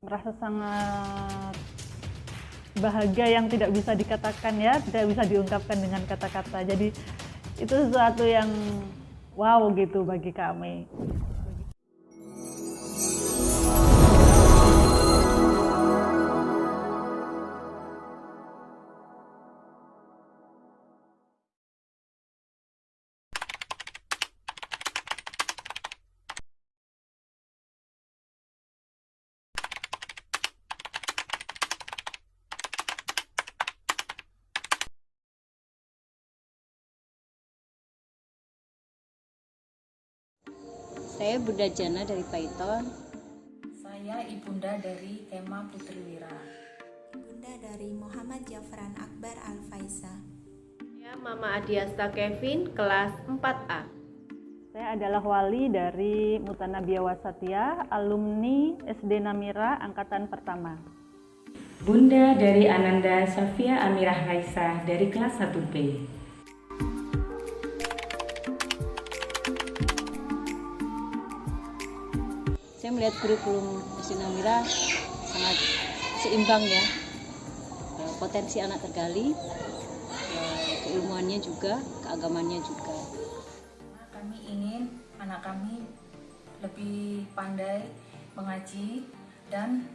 Merasa sangat bahagia yang tidak bisa dikatakan ya, tidak bisa diungkapkan dengan kata-kata. Jadi itu sesuatu yang wow gitu bagi kami. Saya Bunda Jana dari Python. Saya Ibunda dari Kema Putriwira. Bunda dari Muhammad Jafran Akbar Al-Faisa. Saya Mama Adiasta Kevin, kelas 4A. Saya adalah wali dari Mutanabiyah Wasatiyah, alumni SD Namira angkatan pertama. Bunda dari Ananda Safia Amirah Raisa dari kelas 1B. Saya melihat kurikulum SD Namira sangat seimbang ya. Potensi anak tergali, keilmuannya juga, keagamannya juga. Kami ingin anak kami lebih pandai mengaji dan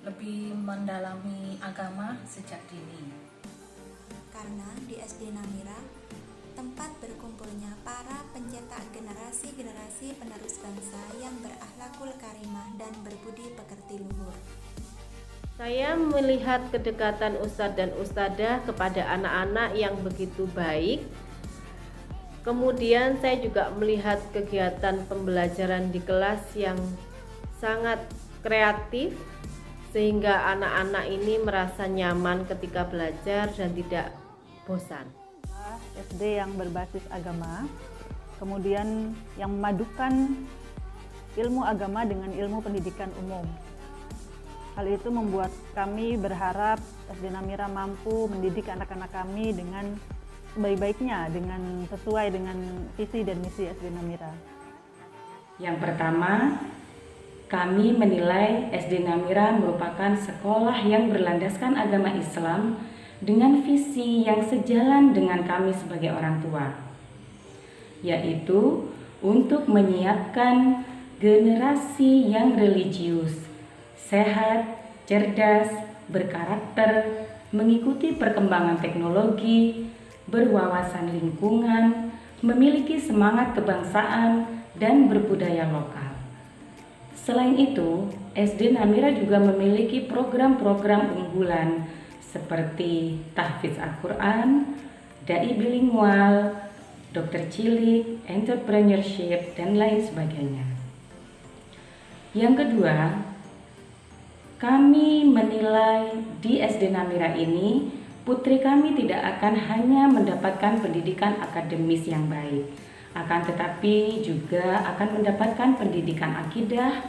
lebih mendalami agama sejak dini. Karena di SD Namira tempat berkumpulnya para pencetak generasi-generasi penerus bangsa yang berakhlakul karimah dan berbudi pekerti luhur. Saya melihat kedekatan Ustadz dan Ustadzah kepada anak-anak yang begitu baik. Kemudian saya juga melihat kegiatan pembelajaran di kelas yang sangat kreatif, sehingga anak-anak ini merasa nyaman ketika belajar dan tidak bosan. SD yang berbasis agama, kemudian yang memadukan ilmu agama dengan ilmu pendidikan umum. Hal itu membuat kami berharap SD Namira mampu mendidik anak-anak kami dengan sebaik-baiknya, dengan sesuai dengan visi dan misi SD Namira. Yang pertama, kami menilai SD Namira merupakan sekolah yang berlandaskan agama Islam dengan visi yang sejalan dengan kami sebagai orang tua, yaitu untuk menyiapkan generasi yang religius, sehat, cerdas, berkarakter, mengikuti perkembangan teknologi, berwawasan lingkungan, memiliki semangat kebangsaan, dan berbudaya lokal. Selain itu, SD Namira juga memiliki program-program unggulan seperti tahfidz Al-Quran, dai bilingual, dokter cilik, entrepreneurship, dan lain sebagainya. Yang kedua, kami menilai di SD Namira ini putri kami tidak akan hanya mendapatkan pendidikan akademis yang baik, akan tetapi juga akan mendapatkan pendidikan akidah,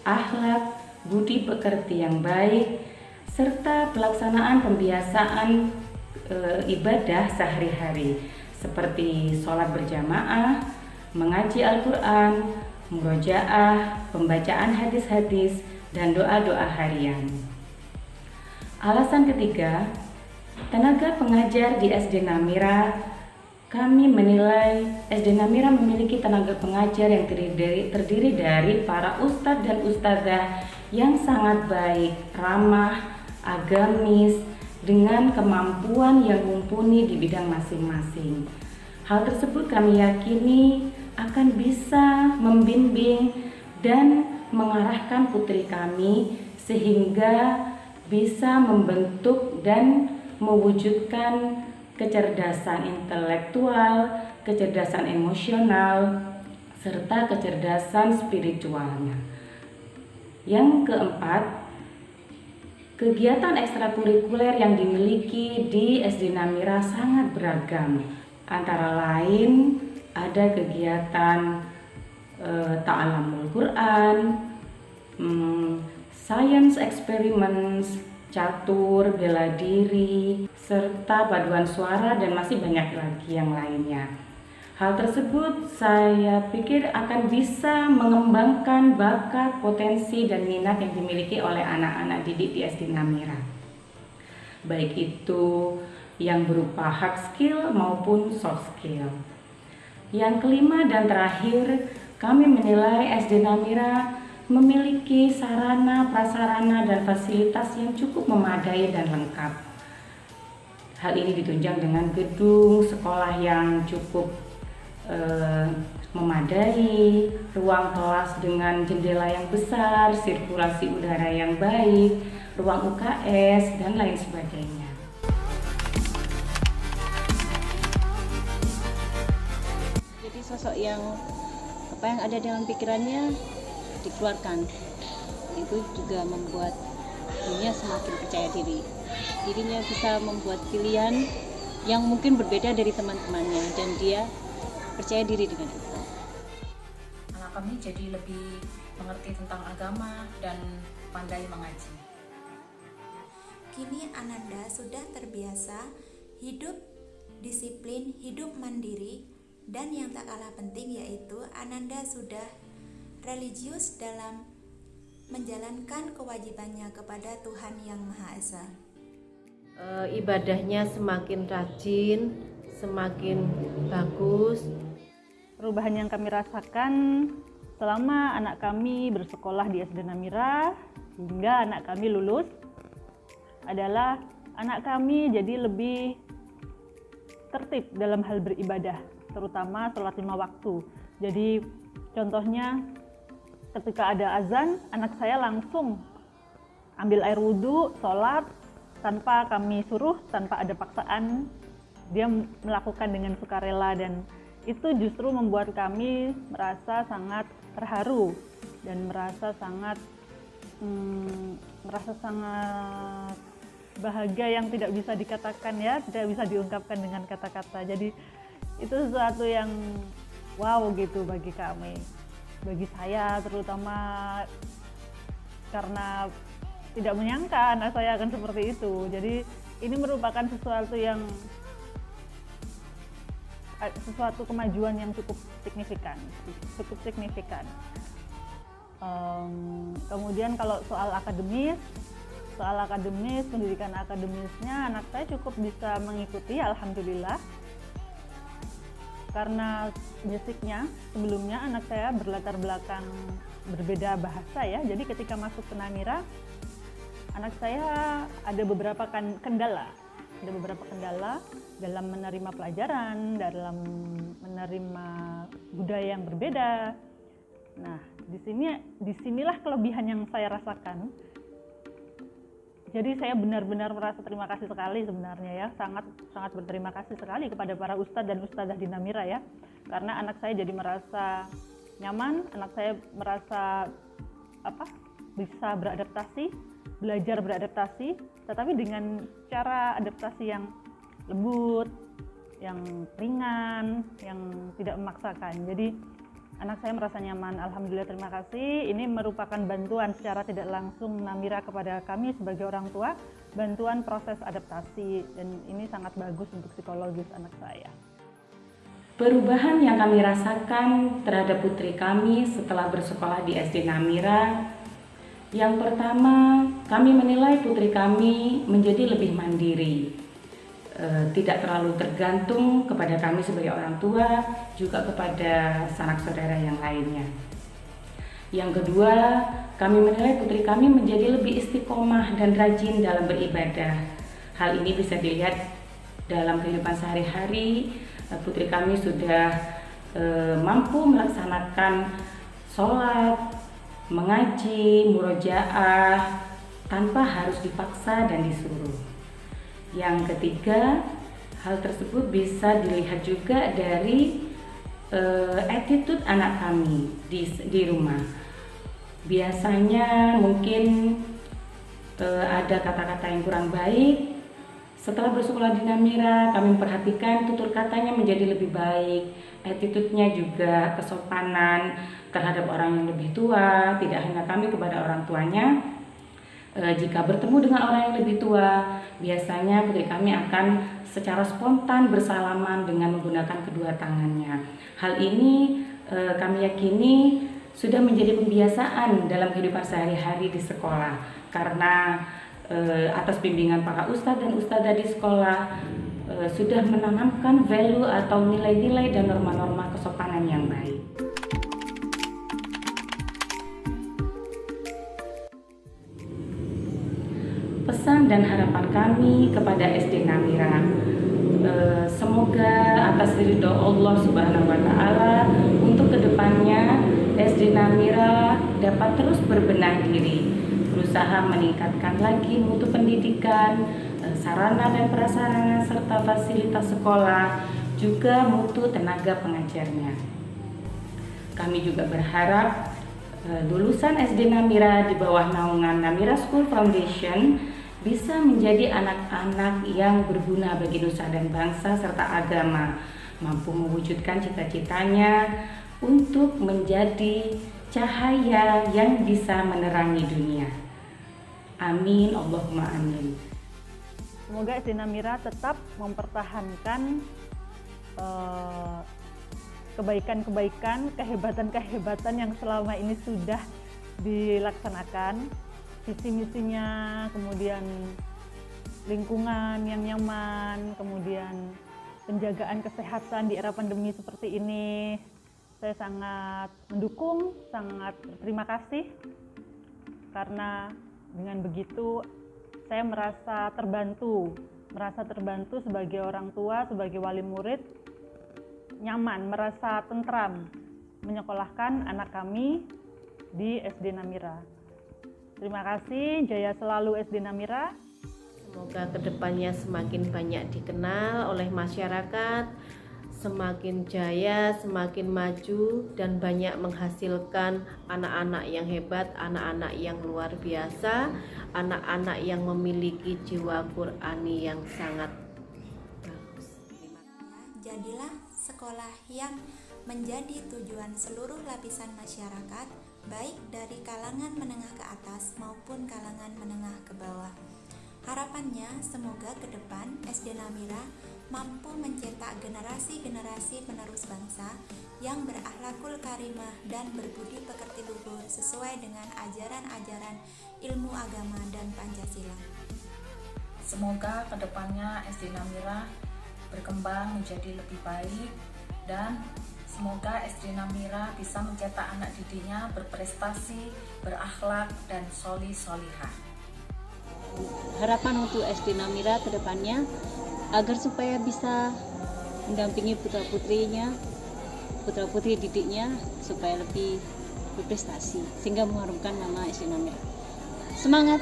akhlak, budi pekerti yang baik, serta pelaksanaan pembiasaan ibadah sehari-hari seperti sholat berjamaah, mengaji Al-Quran, murojaah, pembacaan hadis-hadis, dan doa-doa harian. Alasan ketiga, tenaga pengajar di SD Namira, kami menilai SD Namira memiliki tenaga pengajar yang terdiri dari para ustadz dan ustadzah yang sangat baik, ramah, agamis, dengan kemampuan yang mumpuni di bidang masing-masing. Hal tersebut kami yakini akan bisa membimbing dan mengarahkan putri kami sehingga bisa membentuk dan mewujudkan kecerdasan intelektual, kecerdasan emosional, serta kecerdasan spiritualnya. Yang keempat, kegiatan ekstrakurikuler yang dimiliki di SD Namira sangat beragam. Antara lain ada kegiatan ta'alamul Quran, science experiments, catur, bela diri, serta paduan suara, dan masih banyak lagi yang lainnya. Hal tersebut saya pikir akan bisa mengembangkan bakat, potensi, dan minat yang dimiliki oleh anak-anak didik di SD Namira. Baik itu yang berupa hard skill maupun soft skill. Yang kelima dan terakhir, kami menilai SD Namira memiliki sarana, prasarana, dan fasilitas yang cukup memadai dan lengkap. Hal ini ditunjang dengan gedung sekolah yang cukup memadai, ruang kelas dengan jendela yang besar, sirkulasi udara yang baik, ruang UKS, dan lain sebagainya. Jadi sosok yang apa yang ada dalam pikirannya dikeluarkan, itu juga membuat dirinya semakin percaya diri. Dirinya bisa membuat pilihan yang mungkin berbeda dari teman-temannya, dan dia percaya diri dengan itu. Anak kami jadi lebih mengerti tentang agama dan pandai mengaji. Kini Ananda sudah terbiasa hidup disiplin, hidup mandiri, dan yang tak kalah penting yaitu Ananda sudah religius dalam menjalankan kewajibannya kepada Tuhan Yang Maha Esa. Ibadahnya semakin rajin, semakin bagus. Perubahan yang kami rasakan selama anak kami bersekolah di SD Namira hingga anak kami lulus adalah anak kami jadi lebih tertib dalam hal beribadah, terutama sholat 5 waktu. Jadi contohnya ketika ada azan, anak saya langsung ambil air wudhu, sholat tanpa kami suruh, tanpa ada paksaan. Dia melakukan dengan sukarela, dan itu justru membuat kami merasa sangat terharu dan merasa sangat bahagia yang tidak bisa dikatakan ya, tidak bisa diungkapkan dengan kata-kata. Jadi itu sesuatu yang wow gitu bagi kami, bagi saya terutama, karena tidak menyangka anak saya akan seperti itu. Jadi ini merupakan sesuatu kemajuan yang cukup signifikan. Kemudian kalau soal akademis, pendidikan akademisnya anak saya cukup bisa mengikuti, alhamdulillah. Karena basicnya sebelumnya anak saya berlatar belakang berbeda bahasa ya, jadi ketika masuk ke Namira, anak saya ada beberapa kendala dalam menerima pelajaran, dalam menerima budaya yang berbeda. Nah, disinilah kelebihan yang saya rasakan. Jadi saya benar-benar merasa terima kasih sekali sebenarnya ya, sangat berterima kasih sekali kepada para ustadz dan ustadzah di Namira ya, karena anak saya jadi merasa nyaman, anak saya merasa bisa belajar beradaptasi, tetapi dengan cara adaptasi yang lembut, yang ringan, yang tidak memaksakan. Jadi anak saya merasa nyaman. Alhamdulillah, terima kasih. Ini merupakan bantuan secara tidak langsung Namira kepada kami sebagai orang tua, bantuan proses adaptasi, dan ini sangat bagus untuk psikologis anak saya. Perubahan yang kami rasakan terhadap putri kami setelah bersekolah di SD Namira, yang pertama, kami menilai putri kami menjadi lebih mandiri, tidak terlalu tergantung kepada kami sebagai orang tua, juga kepada sanak saudara yang lainnya. Yang kedua, kami menilai putri kami menjadi lebih istiqomah dan rajin dalam beribadah. Hal ini bisa dilihat dalam kehidupan sehari-hari. Putri kami sudah mampu melaksanakan sholat, mengaji, murojaah tanpa harus dipaksa dan disuruh. Yang ketiga, hal tersebut bisa dilihat juga dari attitude anak kami di rumah. Biasanya mungkin ada kata-kata yang kurang baik. Setelah bersekolah di Namira, kami memperhatikan tutur katanya menjadi lebih baik, attitude-nya juga, kesopanan terhadap orang yang lebih tua, tidak hanya kami kepada orang tuanya, Jika bertemu dengan orang yang lebih tua, biasanya putri kami akan secara spontan bersalaman dengan menggunakan kedua tangannya. Hal ini kami yakini sudah menjadi pembiasaan dalam kehidupan sehari-hari di sekolah, karena atas bimbingan para ustadz dan ustadzah di sekolah sudah menanamkan value atau nilai-nilai dan norma-norma kesopanan yang baik. Pesan dan harapan kami kepada SD Namira, semoga atas ridho Allah Subhanahu wa Ta'ala untuk kedepannya SD Namira dapat terus berbenah diri, berusaha meningkatkan lagi mutu pendidikan, sarana dan prasarana serta fasilitas sekolah, juga mutu tenaga pengajarnya. Kami juga berharap lulusan SD Namira di bawah naungan Namira School Foundation bisa menjadi anak-anak yang berguna bagi nusa dan bangsa serta agama, mampu mewujudkan cita-citanya untuk menjadi cahaya yang bisa menerangi dunia. Amin, Allahumma amin. Semoga SD Namira tetap mempertahankan kebaikan-kebaikan, kehebatan-kehebatan yang selama ini sudah dilaksanakan, visi misinya, kemudian lingkungan yang nyaman, kemudian penjagaan kesehatan di era pandemi seperti ini. Saya sangat mendukung, sangat berterima kasih, karena dengan begitu saya merasa terbantu sebagai orang tua, sebagai wali murid, nyaman, merasa tentram menyekolahkan anak kami di SD Namira. Terima kasih, jaya selalu SD Namira. Semoga kedepannya semakin banyak dikenal oleh masyarakat, semakin jaya, semakin maju, dan banyak menghasilkan anak-anak yang hebat, anak-anak yang luar biasa, anak-anak yang memiliki jiwa Qur'ani yang sangat bagus. Jadilah sekolah yang menjadi tujuan seluruh lapisan masyarakat, baik dari kalangan menengah ke atas maupun kalangan menengah ke bawah. Harapannya semoga ke depan SD Namira mampu mencetak generasi-generasi penerus bangsa yang berakhlakul karimah dan berbudi pekerti luhur sesuai dengan ajaran-ajaran ilmu agama dan Pancasila. Semoga kedepannya SD Namira berkembang menjadi lebih baik, dan semoga SD Namira bisa mencetak anak didiknya berprestasi, berakhlak, dan solihah. Harapan untuk SD Namira ke depannya agar supaya bisa mendampingi putra-putri didiknya supaya lebih berprestasi sehingga mengharumkan nama SD Namira. Semangat!